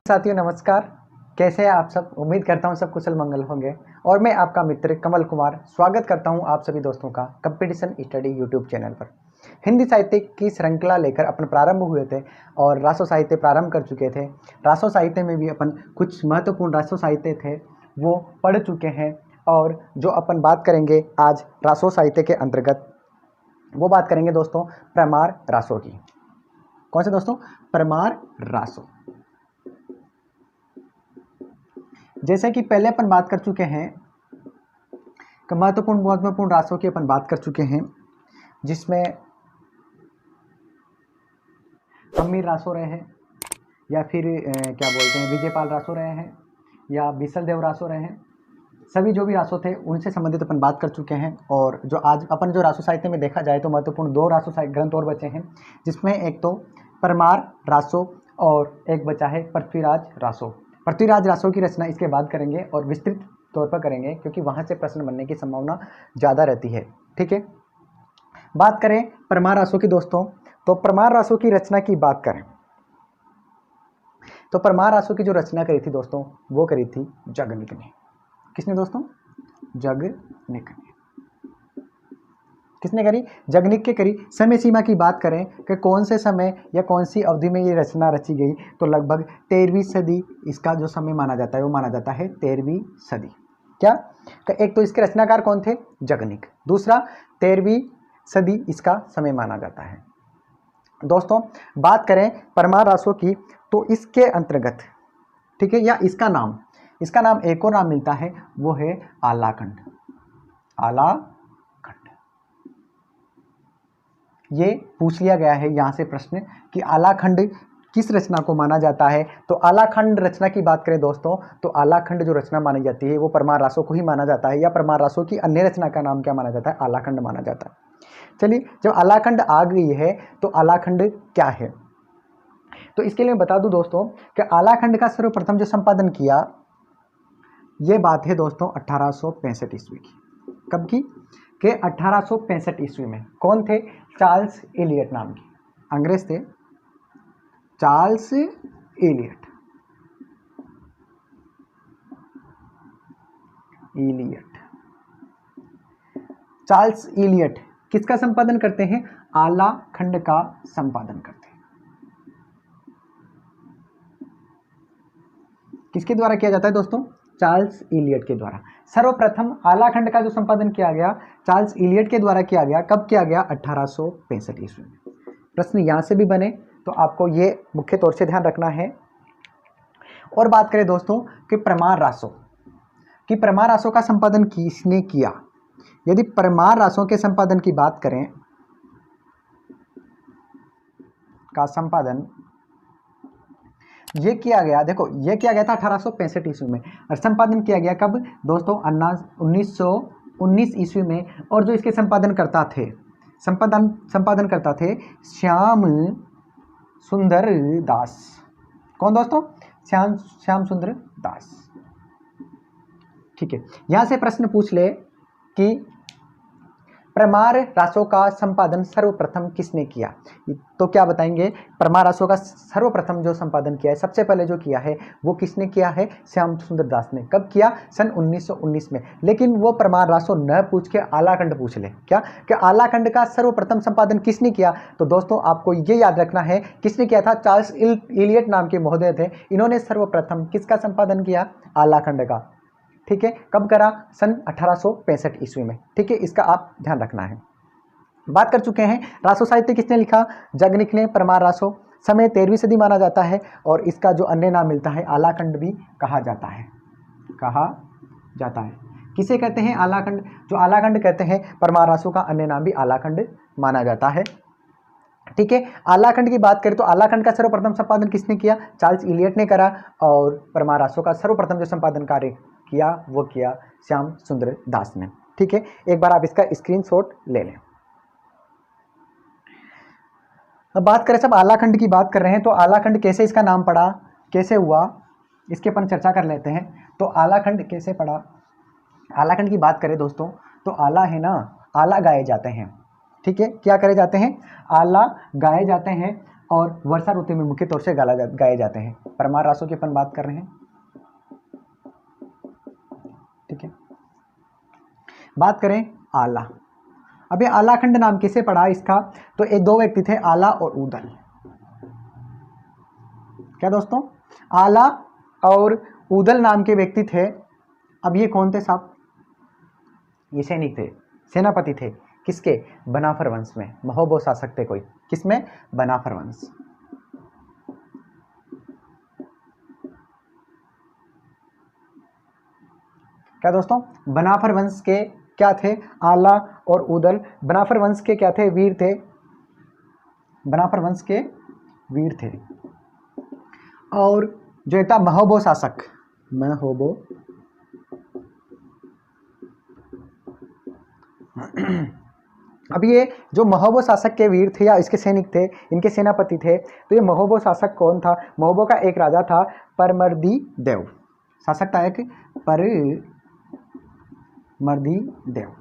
साथियों नमस्कार। कैसे हैं आप सब? उम्मीद करता हूं सब कुशल मंगल होंगे। और मैं आपका मित्र कमल कुमार स्वागत करता हूं आप सभी दोस्तों का कंपटीशन स्टडी यूट्यूब चैनल पर। हिंदी साहित्य की श्रृंखला लेकर अपन प्रारंभ हुए थे और रासो साहित्य प्रारंभ कर चुके थे। रासो साहित्य में भी अपन कुछ महत्वपूर्ण रासो साहित्य थे वो पढ़ चुके हैं, और जो अपन बात करेंगे आज रासो साहित्य के अंतर्गत वो बात करेंगे दोस्तों परमार रासो की। कौन से दोस्तों? परमार रासो। जैसे कि पहले अपन बात कर चुके हैं महत्वपूर्ण रासों की अपन बात कर चुके हैं, जिसमें अमीर रासो रहे हैं, या फिर क्या बोलते हैं विजयपाल रासो रहे हैं, या बिसल देव रासो रहे हैं। सभी जो भी रासो थे उनसे संबंधित अपन बात कर चुके हैं। और जो आज अपन जो रासो साहित्य में देखा जाए तो महत्वपूर्ण दो रासो साहित्य ग्रंथ और बचे हैं, जिसमें एक तो परमार रासो और एक बचा है पृथ्वीराज रासो। पृथ्वीराज रासो की रचना इसके बाद करेंगे और विस्तृत तौर पर करेंगे, क्योंकि वहां से प्रश्न बनने की संभावना ज़्यादा रहती है। ठीक है, बात करें परमार रासो की दोस्तों, तो परमार रासो की रचना की बात करें तो परमार रासो की जो रचना करी थी दोस्तों वो करी थी जगनिक ने। किसने दोस्तों? जगनिक ने। किसने करी? जगनिक के करी। समय सीमा की बात करें कि कौन से समय या कौन सी अवधि में ये रचना रची गई, तो लगभग 13वीं सदी इसका जो समय माना जाता है वो माना जाता है 13वीं सदी। क्या? एक तो इसके रचनाकार कौन थे? जगनिक। दूसरा 13वीं सदी इसका समय माना जाता है। दोस्तों बात करें परमार रासो की तो इसके अंतर्गत, ठीक है, या इसका नाम एक और नाम मिलता है, वो है आलाखंड। आलाखंड ये पूछ लिया गया है यहाँ से प्रश्न कि आलाखंड किस रचना को माना जाता है। तो आलाखंड रचना की बात करें दोस्तों तो आलाखंड जो रचना मानी जाती है वो परमार रासो को ही माना जाता है, या परमार रासो की अन्य रचना का नाम क्या माना जाता है? आलाखंड माना जाता है। चलिए, जब आलाखंड आ गई है तो आलाखंड क्या है, तो इसके लिए बता दूं दोस्तों कि आलाखंड का सर्वप्रथम जो संपादन किया, ये बात है दोस्तों 1865 ईस्वी की। कब की? कि 1865 ईस्वी में। कौन थे? चार्ल्स एलियट नाम के अंग्रेज थे, चार्ल्स एलियट। चार्ल्स एलियट किसका संपादन करते हैं? आलाखंड का संपादन करते हैं। किसके द्वारा किया जाता है दोस्तों? चार्ल्स एलियट के द्वारा। सर्वप्रथम आलाखंड का जो संपादन किया गया चार्ल्स एलियट के द्वारा किया गया। कब किया गया? 1865 ईस्वी में। प्रश्न यहां से भी बने तो आपको ये मुख्य तौर से ध्यान रखना है। और बात करें दोस्तों कि परमार रासो का संपादन किसने किया। यदि परमार रासो के संपादन की बात करें का संपादन ये किया गया, देखो ये किया गया था 1865 ईस्वी में, और संपादन किया गया कब दोस्तों? 1919 ईस्वी में। और जो इसके संपादन करता थे श्याम सुंदर दास। कौन दोस्तों? श्याम सुंदर दास। ठीक है, यहां से प्रश्न पूछ ले कि परमार रासो का संपादन सर्वप्रथम किसने किया, तो क्या बताएंगे? परमार रासो का सर्वप्रथम जो संपादन किया है, सबसे पहले जो किया है वो किसने किया है? श्याम सुंदर दास ने। कब किया? सन 1919 में। लेकिन वो परमार रासो न पूछ के आलाखंड पूछ ले। क्या कि आलाखंड का सर्वप्रथम संपादन किसने किया? तो दोस्तों आपको ये याद रखना है किसने किया था? चार्ल्स एलियट नाम के महोदय थे, इन्होंने सर्वप्रथम किसका संपादन किया? आलाखंड का। ठीक है, कब करा? सन 1865 ईस्वी में। ठीक है, इसका आप ध्यान रखना है। बात कर चुके हैं रासो साहित्य किसने लिखा? जगनिक ने। परमार रासो समय 13वीं सदी माना जाता है, और इसका जो अन्य नाम मिलता है आलाखंड भी कहा जाता है। किसे कहते हैं? आलाखंड। जो आलाखंड कहते हैं परमार रासो का अन्य नाम भी आलाखंड माना जाता है। ठीक है, आलाखंड की बात करें तो आलाखंड का सर्वप्रथम संपादन किसने किया? चार्ल्स एलियट ने करा। और परमार रासो का सर्वप्रथम जो संपादन कार्य किया वो किया श्याम सुंदर दास ने। ठीक है, एक बार आप इसका स्क्रीनशॉट ले लें। अब बात करें, सब आलाखंड की बात कर रहे हैं तो आलाखंड कैसे इसका नाम पड़ा, कैसे हुआ, इसके अपन चर्चा कर लेते हैं। तो आलाखंड कैसे पड़ा? आलाखंड की बात करें दोस्तों तो आला है ना, आला गाए जाते हैं। ठीक है, क्या करे जाते हैं? आला गाए जाते हैं। और वर्षा ऋतु में मुख्य तौर से गाए जाते हैं। परमार रासों की अपन बात कर रहे हैं, ठीक है। बात करें आला। अब ये आलाखंड नाम किसे पड़ा इसका, तो ये दो व्यक्ति थे, आला और ऊदल। क्या दोस्तों, आला और ऊदल नाम के व्यक्ति थे। अब ये कौन थे साहब, ये सैनिक थे, सेनापति थे, किसके, बनाफर वंश में। महोबो शासक थे कोई, किसमें, बनाफर वंश। क्या दोस्तों, बनाफर वंश के क्या थे, आला और ऊदल। बनाफर वंश के क्या थे, वीर थे, बनाफर वंश के वीर थे। और जो था महोबो शासक, महोबो अब ये जो महोबो शासक के वीर थे या इसके सैनिक थे, इनके सेनापति थे, तो ये महोबो शासक कौन था, महोबो का एक राजा था परमर्दी देव, शासक था एक परमर्दी देव।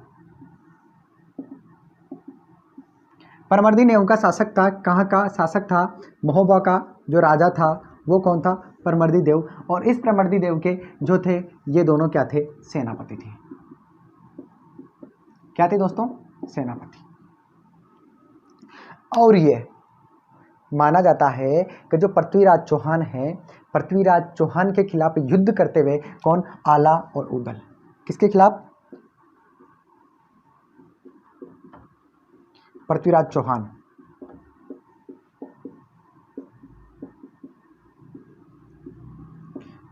परमर्दी देव का शासक था, कहाँ का शासक था, महोबा का जो राजा था वो कौन था, परमर्दी देव। और इस परमर्दी देव के जो थे ये दोनों क्या थे, सेनापति थे। क्या थे दोस्तों, सेनापति। और ये माना जाता है कि जो पृथ्वीराज चौहान है, पृथ्वीराज चौहान के खिलाफ युद्ध करते हुए कौन, आला और ऊदल। किसके खिलाफ, पृथ्वीराज चौहान।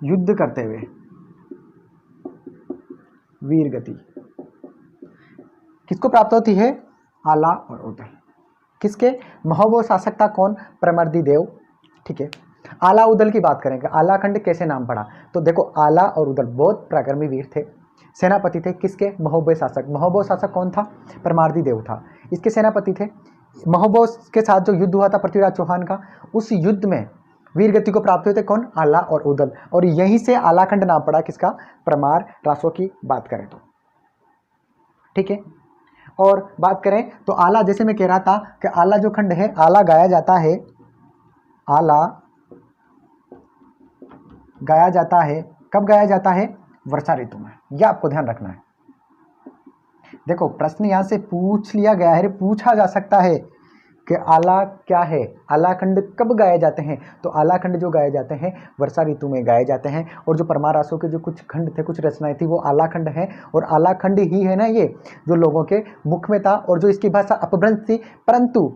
युद्ध करते हुए वीर गति किसको प्राप्त होती है, आला और ऊदल। किसके, महोबो शासक था कौन, परमर्दी देव, ठीक है। आला ऊदल की बात करेंगे, आलाखंड कैसे नाम पड़ा, तो देखो आला और ऊदल बहुत पराक्रमी वीर थे, सेनापति थे, किसके, महोबो शासक। महोबो शासक कौन था, परमार्दी देव था, इसके सेनापति थे। महोबो के साथ जो युद्ध हुआ था पृथ्वीराज चौहान का, उस युद्ध में वीर गति को प्राप्त हुए थे कौन, आला और ऊदल। और यहीं से आलाखंड नाम पड़ा किसका, परमार रासों की बात करें तो, ठीक है। और बात करें तो आला, जैसे मैं कह रहा था कि आला जो खंड है, आला गाया जाता है, आला गाया जाता है, कब गाया जाता है, वर्षा ऋतु में। यह आपको ध्यान रखना है। देखो प्रश्न यहां से पूछ लिया गया है, पूछा जा सकता है कि आला क्या है, आलाखंड कब गाए जाते हैं, तो आलाखंड जो गाए जाते हैं वर्षा ऋतु में गाए जाते हैं। और जो परमार रासों के जो कुछ खंड थे, कुछ रचनाएं थी, वो आलाखंड है। और आलाखंड ही है ना ये जो लोगों के मुख में था, और जो इसकी भाषा अपभ्रंश थी, परंतु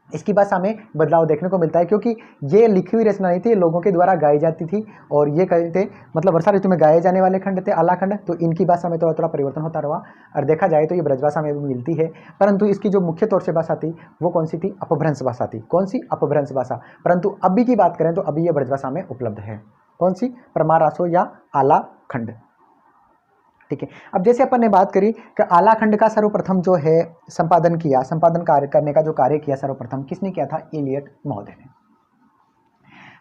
इसकी भाषा में बदलाव देखने को मिलता है, क्योंकि ये लिखी हुई रचना नहीं थी, लोगों के द्वारा गाई जाती थी। और ये कहते थे, मतलब वर्षा ऋतु में गाए जाने वाले खंड थे आलाखंड, तो इनकी भाषा में थोड़ा थोड़ा परिवर्तन होता रहा। और देखा जाए तो ये ब्रजभाषा में भी मिलती है, परंतु इसकी जो मुख्य तौर से भाषा थी वो कौन सी थी, अपभ्रंश भाषा थी। कौन सी, अपभ्रंश भाषा। परंतु अभी की बात करें तो अभी ये ब्रजभाषा में उपलब्ध है। कौन सी, परमार रासो या आलाखंड, ठीक है। अब जैसे अपन ने बात करी कि आलाखंड का सर्वप्रथम जो है संपादन किया, संपादन कार्य करने का जो कार्य किया सर्वप्रथम किसने किया था, इलियट महोदय ने।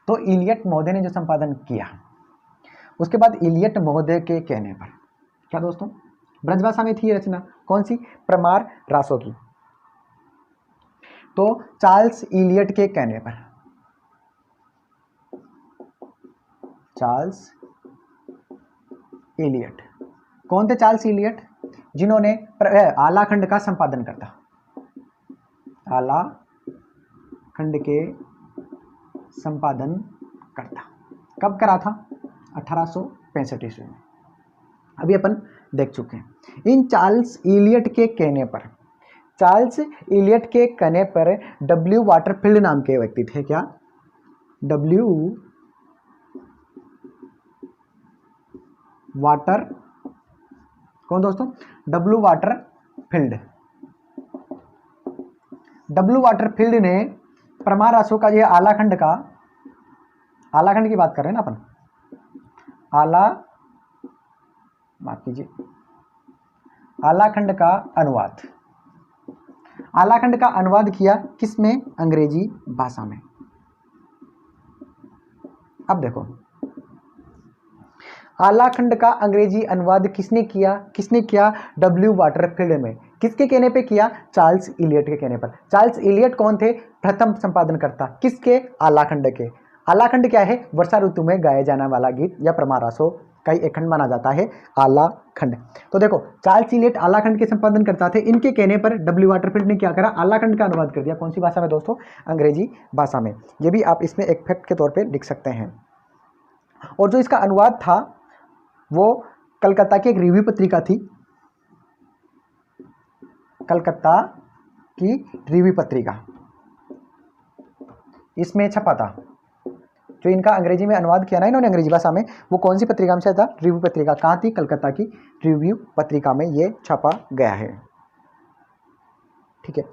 तो इलियट महोदय ने जो संपादन किया, उसके बाद इलियट महोदय के कहने पर, क्या दोस्तों, ब्रजभाषा में थी रचना, कौन सी, परमार रासों की। तो चार्ल्स इलियट के कहने पर, चार्ल्स इलियट, कौन थे चार्ल्स इलियट, जिन्होंने आलाखंड का संपादन करता, आलाखंड के संपादन करता। कब करा था, 1865 ईस्वी में। अभी अपन देख चुके हैं। इन चार्ल्स इलियट के कहने पर, चार्ल्स इलियट के कहने पर डब्ल्यू वाटरफील्ड नाम के व्यक्ति थे, क्या, डब्ल्यू वाटर, कौन दोस्तों, डब्ल्यू वाटरफील्ड। डब्ल्यू वाटरफील्ड ने परमार रासों का, ये आलाखंड का, आलाखंड की बात कर रहे हैं ना अपन, माफ कीजिए, आलाखंड का अनुवाद, आलाखंड का अनुवाद किया किसमें, अंग्रेजी भाषा में। अब देखो आलाखंड का अंग्रेजी अनुवाद किसने किया? किसने किया? डब्ल्यू वाटरफील्ड में। किसके कहने पे किया? चार्ल्स इलियट के कहने पर। चार्ल्स इलियट कौन थे? प्रथम संपादनकर्ता। किसके? आलाखंड के। आलाखंड क्या है? वर्षा ऋतु में गाया जाने वाला गीत या प्रमारासों का एक खंड माना जाता है आलाखंड। तो देखो, चार्ल्स इलियट आलाखंड के संपादन करता थे। इनके कहने पर डब्ल्यू वाटरफील्ड ने क्या करा? आलाखंड का अनुवाद कर दिया। कौन सी भाषा में दोस्तों? अंग्रेजी भाषा में। ये भी आप इसमें एक फैक्ट के तौर पे लिख सकते हैं। और जो इसका अनुवाद था वो कलकत्ता की एक रिव्यू पत्रिका थी, कलकत्ता की रिव्यू पत्रिका, इसमें छपा था। जो इनका अंग्रेजी में अनुवाद किया ना इन्होंने अंग्रेजी भाषा में, वो कौन सी पत्रिका में छपा था? रिव्यू पत्रिका। कहाँ थी? कलकत्ता की रिव्यू पत्रिका में ये छपा गया है। ठीक है।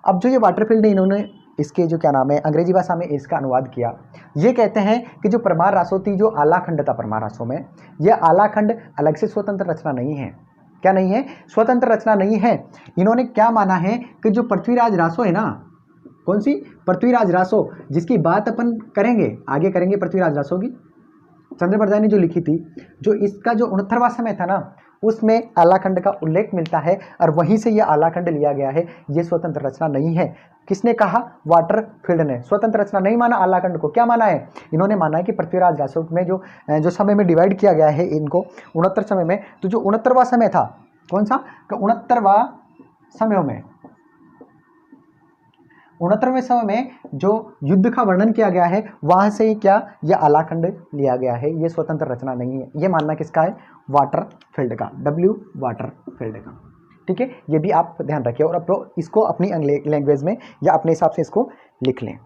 अब जो ये वाटरफील्ड ने इन्होंने इसके जो क्या नाम है अंग्रेजी भाषा में इसका अनुवाद किया, ये कहते हैं कि जो परमार रासो थी, जो आलाखंड था परमार रासो में, ये आलाखंड अलग से स्वतंत्र रचना नहीं है। क्या नहीं है? स्वतंत्र रचना नहीं है। इन्होंने क्या माना है कि जो पृथ्वीराज रासो है ना, कौन सी? पृथ्वीराज रासो, जिसकी बात अपन करेंगे आगे करेंगे पृथ्वीराज रासो की। चंद्रप्रभा ने जो लिखी थी, जो इसका जो 69वां समय था ना, उसमें आलाखंड का उल्लेख मिलता है और वहीं से यह आलाखंड लिया गया है। ये स्वतंत्र रचना नहीं है। किसने कहा? वाटरफील्ड ने। स्वतंत्र रचना नहीं माना आलाखंड को। क्या माना है? इन्होंने माना है कि पृथ्वीराज रासो में जो समय में डिवाइड किया गया है इनको 69 समय में, तो जो 69वां समय था, कौन सा? 69वां समय में, 69वें समय में जो युद्ध का वर्णन किया गया है, वहां से ही क्या यह आलाखंड लिया गया है। यह स्वतंत्र रचना नहीं है। यह मानना किसका है? वाटरफील्ड का, डब्ल्यू वाटरफील्ड का। ठीक है, ये भी आप ध्यान रखिए और आप लोग इसको अपनी लैंग्वेज में या अपने हिसाब से इसको लिख लें।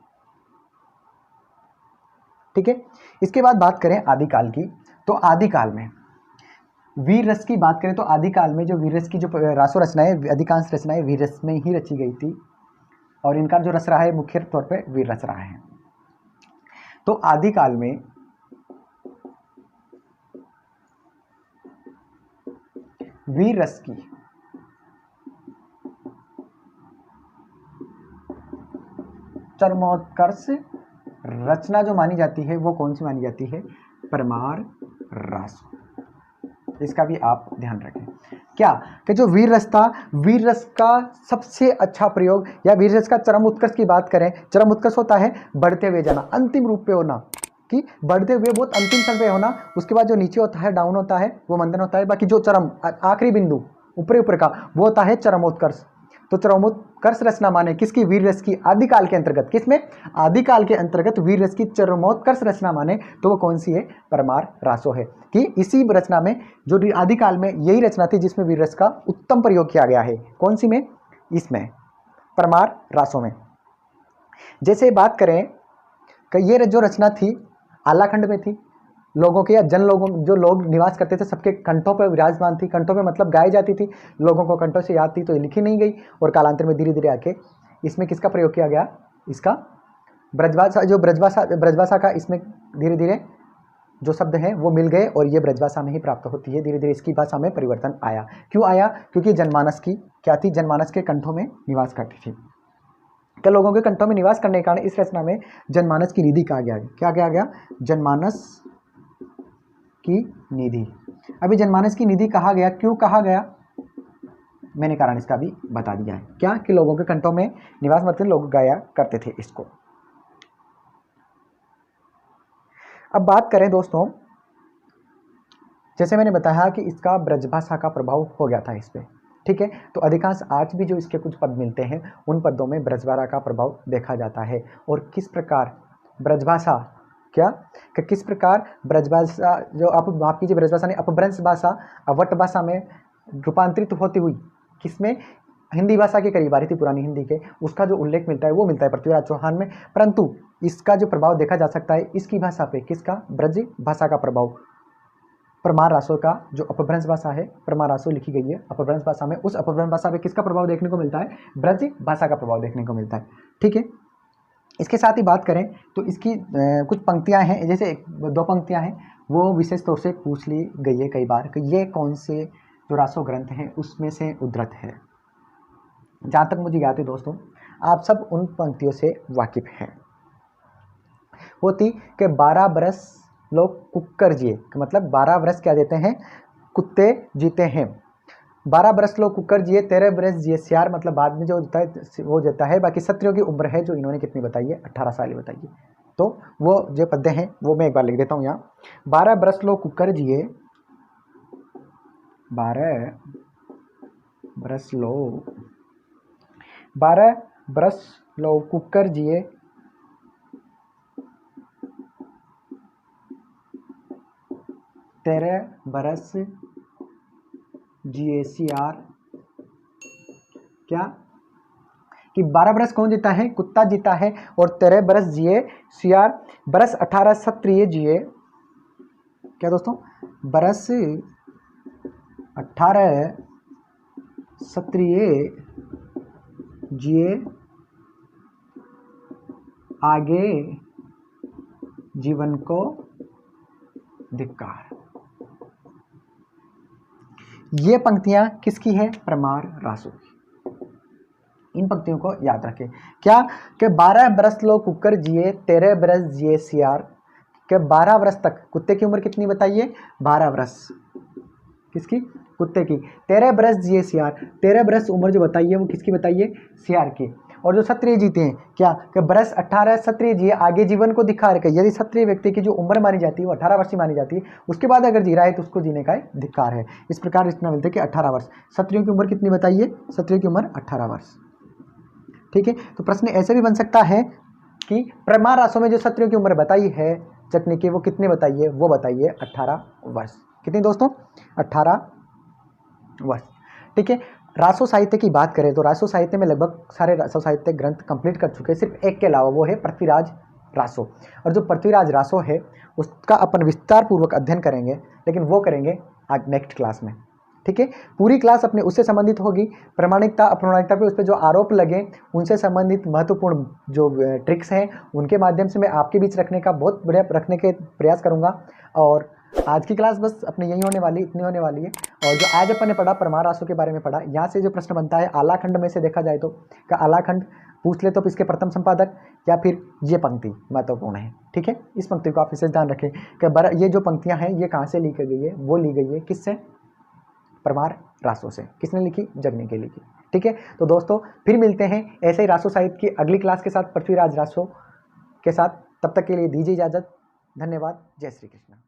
ठीक है। इसके बाद बात करें आदिकाल की, तो आदिकाल में वीर रस की बात करें तो आदिकाल में जो वीर रस की जो रासो रचनाएं, अधिकांश रचनाएं वीर रस में ही रची गई थी और इनका जो रच रहा है मुख्य तौर पे वीर रच रहा है। तो आदिकाल में वीर रस की चरमोत्कर्ष रचना जो मानी जाती है वो कौन सी मानी जाती है? परमार रासो। इसका भी आप ध्यान रखें। क्या कि जो वीर रस था, वीर रस का सबसे अच्छा प्रयोग या वीर रस का चरम उत्कर्ष की बात करें, चरम उत्कर्ष होता है बढ़ते हुए जाना, अंतिम रूप पे होना, कि बढ़ते हुए बहुत अंतिम क्षण पे होना। उसके बाद जो नीचे होता है डाउन होता है वो मंदन होता है। बाकी जो चरम आखिरी बिंदु ऊपरी ऊपर का वो होता है चरमोत्कर्ष। तो चरमोत्कर्ष रचना माने किसकी? वीर रस की। आदिकाल के अंतर्गत, किसमें? आदिकाल के अंतर्गत वीर रस की चरमोत्कर्ष रचना माने तो वो कौन सी है? परमार रासो है। कि इसी रचना में जो आदिकाल में यही रचना थी जिसमें वीर रस का उत्तम प्रयोग किया गया है। कौन सी में? इसमें, परमार रासो में। जैसे बात करें कि ये जो रचना थी आलाखंड में थी, लोगों के या जन लोगों जो लोग निवास करते थे सबके कंठों पर विराजमान थी। कंठों पे मतलब गाई जाती थी, लोगों को कंठों से याद थी तो ये लिखी नहीं गई और कालांतर में धीरे धीरे आके इसमें किसका प्रयोग किया गया? इसका ब्रजभाषा, जो ब्रजभाषा का इसमें धीरे धीरे जो शब्द हैं वो मिल गए और ये ब्रजभाषा में ही प्राप्त होती है। धीरे धीरे इसकी भाषा में परिवर्तन आया। क्यों आया? क्योंकि जनमानस की क्या थी? जनमानस के कंठों में निवास करती थी। तो लोगों के कंठों में निवास करने के कारण इस रचना में जनमानस की निधि कहा गया। क्या कहा गया? जनमानस की निधि। अभी जनमानस की निधि कहा गया, क्यों कहा गया? मैंने कारण इसका भी बता दिया है। क्या कि लोगों के कंठों में निवास करते लोग गाया करते थे इसको। अब बात करें दोस्तों, जैसे मैंने बताया कि इसका ब्रजभाषा का प्रभाव हो गया था इस पे। ठीक है, तो अधिकांश आज भी जो इसके कुछ पद मिलते हैं उन पदों में ब्रजभाषा का प्रभाव देखा जाता है। और किस प्रकार ब्रजभाषा क्या कि किस प्रकार ब्रजभाषा जो आप माफ कीजिए ब्रजभाषा ने अपभ्रंश भाषा अवट भाषा में रूपांतरित होती हुई किसमें? हिंदी भाषा के करीब आ रही थी, पुरानी हिंदी के। उसका जो उल्लेख मिलता है वो मिलता है पृथ्वीराज चौहान में। परंतु इसका जो प्रभाव देखा जा सकता है इसकी भाषा पे, किसका? ब्रज भाषा का प्रभाव। परमार रासो का जो अपभ्रंश भाषा है, परमार रासो लिखी गई है अपभ्रंश भाषा में, उस अपभ्रंश भाषा पे किसका प्रभाव देखने को मिलता है? ब्रज भाषा का प्रभाव देखने को मिलता है। ठीक है, इसके साथ ही बात करें तो इसकी कुछ पंक्तियां हैं, जैसे 2 पंक्तियां हैं वो विशेष तौर से पूछ ली गई है कई बार कि ये कौन से जो रासो ग्रंथ हैं उसमें से उद्धृत है। जहाँ तक मुझे याद है दोस्तों, आप सब उन पंक्तियों से वाकिफ हैं। वो थी कि 12 बरस लोग कुकर जिए, मतलब 12 बरस क्या देते हैं, कुत्ते जीते हैं। 12 बरस लोग कुकर जिए, 13 बरस जिए सियार, मतलब बाद में जो होता है वो देता है। बाकी क्षत्रियों की उम्र है जो इन्होंने कितनी बताई है, 18 साल ही बताई है। तो वो जो पद्य हैं वो मैं एक बार लिख देता हूँ यहाँ। 12 बरस लोग कुकर जिए, 12 बरस लोग 12 बरस लोग कुकर जिए, 13 बरस जिए सियार। क्या कि 12 बरस कौन जीता है, कुत्ता जीता है, और 13 बरस जिए सियार। बरस 18 क्षत्रिय जिए। क्या दोस्तों, बरस 18 क्षत्रिय जिए, आगे जीवन को धिक्कार। ये पंक्तियां किसकी है, प्रमार रासो की। इन पंक्तियों को याद रखें। क्या कि 12 बरस लोग कुकर जिए, 13 बरस जिए सियार। कि 12 बरस तक, कुत्ते की उम्र कितनी बताइए, 12 बरस, किसकी, कुत्ते की। 13 बरस जिए सियार, 13 बरस उम्र जो बताइए वो किसकी बताइए, सियार की। और जो क्षत्रिय जीते हैं, क्या कि बरस 18 क्षत्रिय जिए, आगे जीवन को दिखा रखे। यदि क्षत्रिय व्यक्ति की जो उम्र मानी जाती है वो 18 वर्ष की मानी जाती है, उसके बाद अगर जी रहा है तो उसको जीने का धिक्कार है। इस प्रकार इतना मिलते कि 18 वर्ष। क्षत्रियों की उम्र कितनी बताइए, क्षत्रियों की उम्र 18 वर्ष। ठीक है, तो प्रश्न ऐसे भी बन सकता है कि प्रमार रासों में जो क्षत्रियों की उम्र बताई है चटनी की, वो कितने बताइए, वो बताइए 18 वर्ष। कितनी दोस्तों, 18 वर्ष। ठीक है, रासो साहित्य की बात करें तो रासो साहित्य में लगभग सारे रासो साहित्य ग्रंथ कंप्लीट कर चुके हैं, सिर्फ एक के अलावा, वो है पृथ्वीराज रासो। और जो पृथ्वीराज रासो है उसका अपन विस्तार पूर्वक अध्ययन करेंगे, लेकिन वो करेंगे आज नेक्स्ट क्लास में। ठीक है, पूरी क्लास अपने उससे संबंधित होगी, प्रामाणिकता अप्रामाणिकता पे उस पर जो आरोप लगे उनसे संबंधित महत्वपूर्ण जो ट्रिक्स हैं उनके माध्यम से मैं आपके बीच रखने का बहुत बढ़िया रखने के प्रयास करूंगा। और आज की क्लास बस अपने यही होने वाली, इतनी होने वाली है। और जो आज अपन ने पढ़ा, प्रमार रासो के बारे में पढ़ा, यहाँ से जो प्रश्न बनता है आलाखंड में से देखा जाए तो, क्या आलाखंड पूछ ले तो इसके प्रथम संपादक या फिर ये पंक्ति महत्वपूर्ण है। ठीक है, इस पंक्ति को आप विशेष ध्यान रखें कि ये जो पंक्तियां हैं ये कहाँ से लिखी गई है, वो ली गई है किससे, प्रमार रासो से। किसने लिखी, जगने के लिखी। ठीक है, तो दोस्तों फिर मिलते हैं ऐसे ही रासो साहित्य की अगली क्लास के साथ, पृथ्वीराज रासो के साथ। तब तक के लिए दीजिए इजाजत। धन्यवाद। जय श्री कृष्ण।